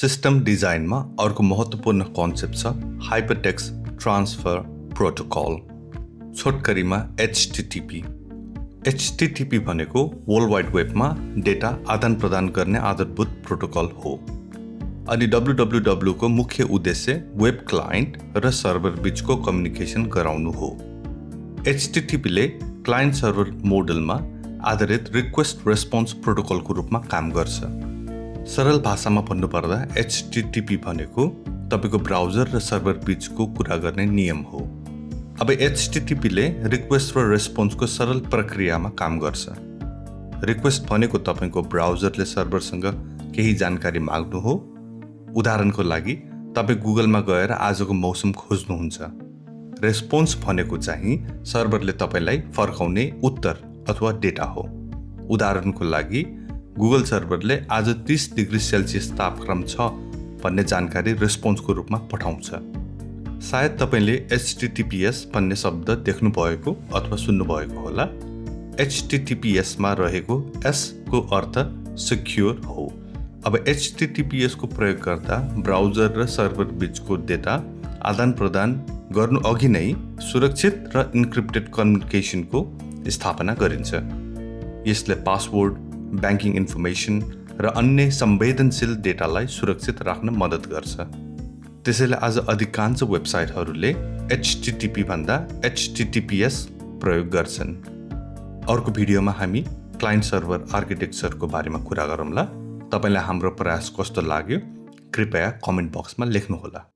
System डिजाइनमा अर्को महत्त्वपूर्ण कन्सेप्ट छ हाइपरटेक्स्ट ट्रान्सफर प्रोटोकल, छोटकरीमा HTTP। HTTP भनेको वर्ल्ड वाइड वेबमा डेटा आदान प्रदान गर्ने आधारभूत प्रोटोकल हो। अनि www को मुख्य उद्देश्य वेब क्लाइन्ट र सर्भर बीचको कम्युनिकेसन गराउनु हो। HTTP ले क्लाइन्ट सर्भर मोडलमा आधारित रिक्वेस्ट रेस्पोन्स प्रोटोकलको रूपमा काम गर्छ। सरल भाषामा भन्नुपर्दा HTTP भनेको तपाईको ब्राउजर र सर्भर बीचको कुरा गर्ने नियम हो। अब HTTP ले रिक्वेस्ट र रेस्पोन्सको सरल प्रक्रियामा काम गर्छ। रिक्वेस्ट भनेको तपाईको ब्राउजरले सर्भरसँग केही जानकारी माग्नु हो। उदाहरणको लागि तपाई गुगलमा गएर आजको मौसम खोज्नुहुन्छ। रेस्पोन्स भनेको चाहिँ सर्भरले तपाईलाई फर्काउने उत्तर अथवा डेटा हो। उदाहरणको लागि गुगल सर्भरले आज 30 डिग्री सेल्सियस तापक्रम छ भन्ने जानकारी रेस्पोन्सको रूपमा पठाउँछ। सायद तपाईले HTTPS भन्ने शब्द देख्नु भएको अथवा सुन्नु भएको होला। HTTPS मा रहेको S को अर्थ सिक्योर हो। अब HTTPS को प्रयोग गर्दा ब्राउजर र सर्भर बीचको डेटा आदान प्रदान गर्नु अघि नै सुरक्षित र इन्क्रिप्टेड कम्युनिकेसनको स्थापना गरिन्छ। यसले पासवर्ड, ब्याङ्किङ इन्फर्मेसन र अन्य संवेदनशील डेटालाई सुरक्षित राख्न मद्दत गर्छ। त्यसैले आज अधिकांश वेबसाइटहरूले HTTP भन्दा HTTPS प्रयोग गर्छन्। अर्को भिडियोमा हामी क्लाइन्ट सर्भर आर्किटेक्चरको बारेमा कुरा गरौँला। तपाईलाई हाम्रो प्रयास कस्तो लाग्यो कृपया कमेन्ट बक्समा लेख्नुहोला।